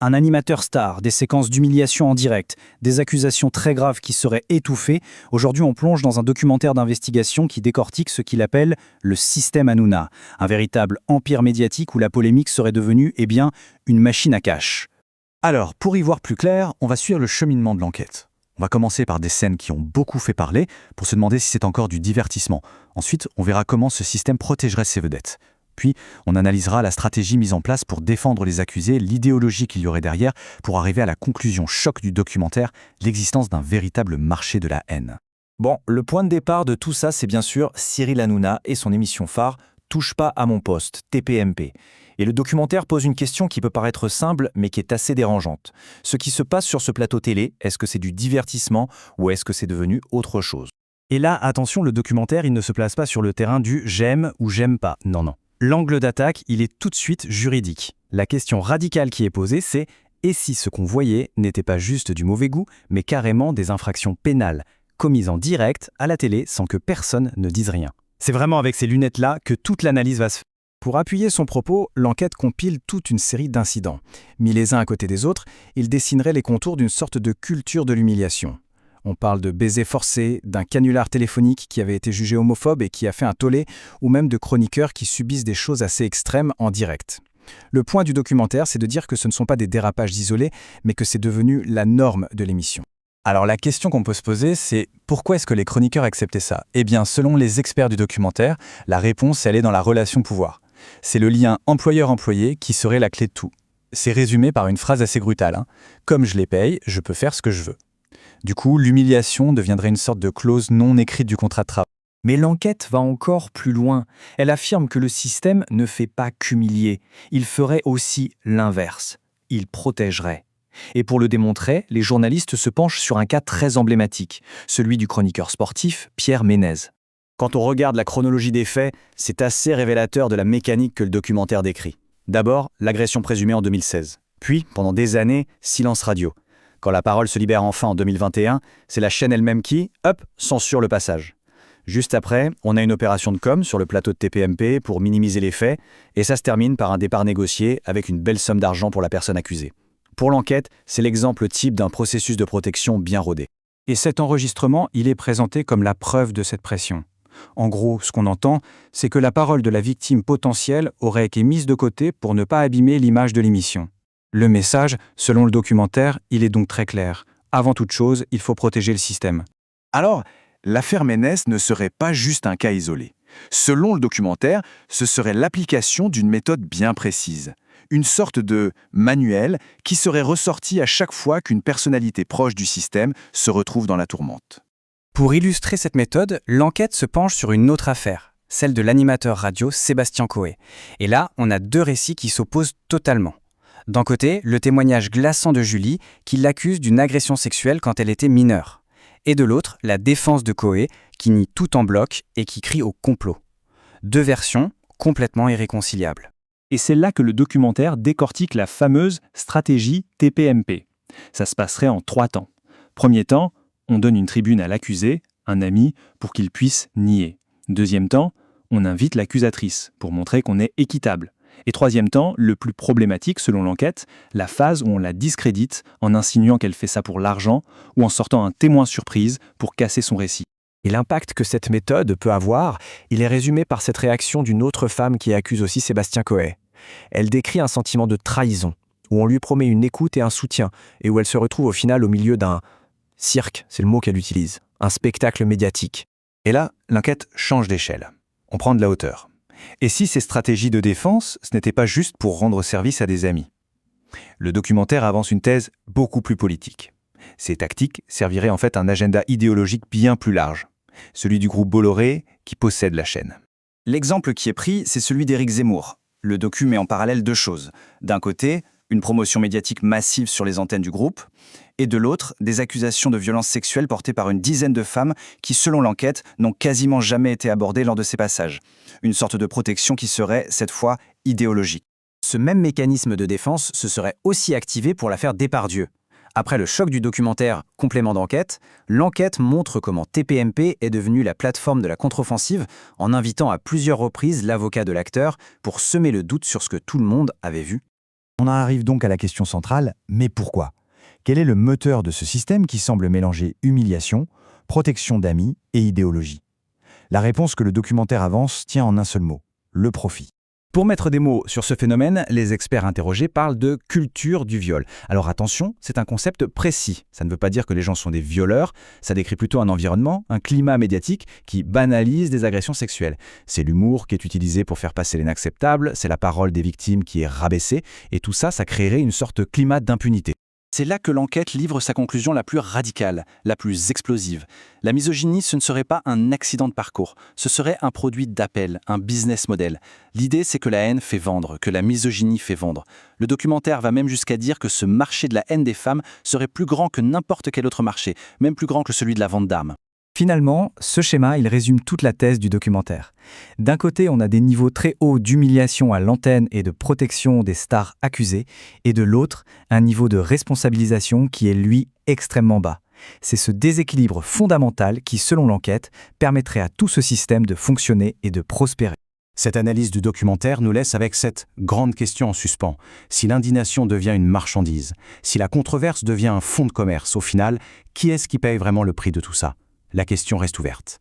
Un animateur star, des séquences d'humiliation en direct, des accusations très graves qui seraient étouffées. Aujourd'hui, on plonge dans un documentaire d'investigation qui décortique ce qu'il appelle le système Hanouna, un véritable empire médiatique où la polémique serait devenue, une machine à cash. Alors, pour y voir plus clair, on va suivre le cheminement de l'enquête. On va commencer par des scènes qui ont beaucoup fait parler, pour se demander si c'est encore du divertissement. Ensuite, on verra comment ce système protégerait ses vedettes. Puis, on analysera la stratégie mise en place pour défendre les accusés, l'idéologie qu'il y aurait derrière, pour arriver à la conclusion choc du documentaire, l'existence d'un véritable marché de la haine. Bon, le point de départ de tout ça, c'est bien sûr Cyril Hanouna et son émission phare « Touche pas à mon poste », TPMP. Et le documentaire pose une question qui peut paraître simple, mais qui est assez dérangeante. Ce qui se passe sur ce plateau télé, est-ce que c'est du divertissement ou est-ce que c'est devenu autre chose? Et là, attention, le documentaire, il ne se place pas sur le terrain du « j'aime » ou « j'aime pas ». Non. L'angle d'attaque, il est tout de suite juridique. La question radicale qui est posée, c'est « et si ce qu'on voyait n'était pas juste du mauvais goût, mais carrément des infractions pénales, commises en direct à la télé sans que personne ne dise rien ?» C'est vraiment avec ces lunettes-là que toute l'analyse va se faire. Pour appuyer son propos, l'enquête compile toute une série d'incidents. Mis les uns à côté des autres, ils dessineraient les contours d'une sorte de culture de l'humiliation. On parle de baisers forcés, d'un canular téléphonique qui avait été jugé homophobe et qui a fait un tollé, ou même de chroniqueurs qui subissent des choses assez extrêmes en direct. Le point du documentaire, c'est de dire que ce ne sont pas des dérapages isolés, mais que c'est devenu la norme de l'émission. Alors la question qu'on peut se poser, c'est pourquoi est-ce que les chroniqueurs acceptaient ça? Eh bien, selon les experts du documentaire, la réponse, elle est dans la relation pouvoir. C'est le lien employeur-employé qui serait la clé de tout. C'est résumé par une phrase assez brutale. Comme je les paye, je peux faire ce que je veux. Du coup, l'humiliation deviendrait une sorte de clause non écrite du contrat de travail. Mais l'enquête va encore plus loin. Elle affirme que le système ne fait pas qu'humilier. Il ferait aussi l'inverse. Il protégerait. Et pour le démontrer, les journalistes se penchent sur un cas très emblématique, celui du chroniqueur sportif Pierre Ménez. Quand on regarde la chronologie des faits, c'est assez révélateur de la mécanique que le documentaire décrit. D'abord, l'agression présumée en 2016. Puis, pendant des années, silence radio. Quand la parole se libère enfin en 2021, c'est la chaîne elle-même qui, censure le passage. Juste après, on a une opération de com sur le plateau de TPMP pour minimiser les faits, et ça se termine par un départ négocié avec une belle somme d'argent pour la personne accusée. Pour l'enquête, c'est l'exemple type d'un processus de protection bien rodé. Et cet enregistrement, il est présenté comme la preuve de cette pression. En gros, ce qu'on entend, c'est que la parole de la victime potentielle aurait été mise de côté pour ne pas abîmer l'image de l'émission. Le message, selon le documentaire, il est donc très clair. Avant toute chose, il faut protéger le système. Alors, l'affaire Ménez ne serait pas juste un cas isolé. Selon le documentaire, ce serait l'application d'une méthode bien précise. Une sorte de manuel qui serait ressorti à chaque fois qu'une personnalité proche du système se retrouve dans la tourmente. Pour illustrer cette méthode, l'enquête se penche sur une autre affaire, celle de l'animateur radio Sébastien Coé. Et là, on a deux récits qui s'opposent totalement. D'un côté, le témoignage glaçant de Julie, qui l'accuse d'une agression sexuelle quand elle était mineure. Et de l'autre, la défense de Coé, qui nie tout en bloc et qui crie au complot. Deux versions complètement irréconciliables. Et c'est là que le documentaire décortique la fameuse stratégie TPMP. Ça se passerait en 3 temps. Premier temps, on donne une tribune à l'accusé, un ami, pour qu'il puisse nier. Deuxième temps, on invite l'accusatrice, pour montrer qu'on est équitable. Et troisième temps, le plus problématique selon l'enquête, la phase où on la discrédite en insinuant qu'elle fait ça pour l'argent ou en sortant un témoin surprise pour casser son récit. Et l'impact que cette méthode peut avoir, il est résumé par cette réaction d'une autre femme qui accuse aussi Sébastien Coé. Elle décrit un sentiment de trahison, où on lui promet une écoute et un soutien, et où elle se retrouve au final au milieu d'un cirque, c'est le mot qu'elle utilise, un spectacle médiatique. Et là, l'enquête change d'échelle. On prend de la hauteur. Et si ces stratégies de défense, ce n'était pas juste pour rendre service à des amis? Le documentaire avance une thèse beaucoup plus politique. Ces tactiques serviraient en fait un agenda idéologique bien plus large, celui du groupe Bolloré qui possède la chaîne. L'exemple qui est pris, c'est celui d'Éric Zemmour. Le docu met en parallèle deux choses. D'un côté, une promotion médiatique massive sur les antennes du groupe, et de l'autre, des accusations de violences sexuelles portées par une dizaine de femmes qui, selon l'enquête, n'ont quasiment jamais été abordées lors de ces passages. Une sorte de protection qui serait, cette fois, idéologique. Ce même mécanisme de défense se serait aussi activé pour l'affaire Depardieu. Après le choc du documentaire Complément d'enquête, l'enquête montre comment TPMP est devenue la plateforme de la contre-offensive en invitant à plusieurs reprises l'avocat de l'acteur pour semer le doute sur ce que tout le monde avait vu. On en arrive donc à la question centrale, mais pourquoi? Quel est le moteur de ce système qui semble mélanger humiliation, protection d'amis et idéologie? La réponse que le documentaire avance tient en un seul mot, le profit. Pour mettre des mots sur ce phénomène, les experts interrogés parlent de culture du viol. Alors attention, c'est un concept précis. Ça ne veut pas dire que les gens sont des violeurs, ça décrit plutôt un environnement, un climat médiatique qui banalise des agressions sexuelles. C'est l'humour qui est utilisé pour faire passer l'inacceptable, c'est la parole des victimes qui est rabaissée, et tout ça, ça créerait une sorte de climat d'impunité. C'est là que l'enquête livre sa conclusion la plus radicale, la plus explosive. La misogynie, ce ne serait pas un accident de parcours, ce serait un produit d'appel, un business model. L'idée, c'est que la haine fait vendre, que la misogynie fait vendre. Le documentaire va même jusqu'à dire que ce marché de la haine des femmes serait plus grand que n'importe quel autre marché, même plus grand que celui de la vente d'armes. Finalement, ce schéma, il résume toute la thèse du documentaire. D'un côté, on a des niveaux très hauts d'humiliation à l'antenne et de protection des stars accusées, et de l'autre, un niveau de responsabilisation qui est, lui, extrêmement bas. C'est ce déséquilibre fondamental qui, selon l'enquête, permettrait à tout ce système de fonctionner et de prospérer. Cette analyse du documentaire nous laisse avec cette grande question en suspens. Si l'indignation devient une marchandise, si la controverse devient un fonds de commerce, au final, qui est-ce qui paye vraiment le prix de tout ça? La question reste ouverte.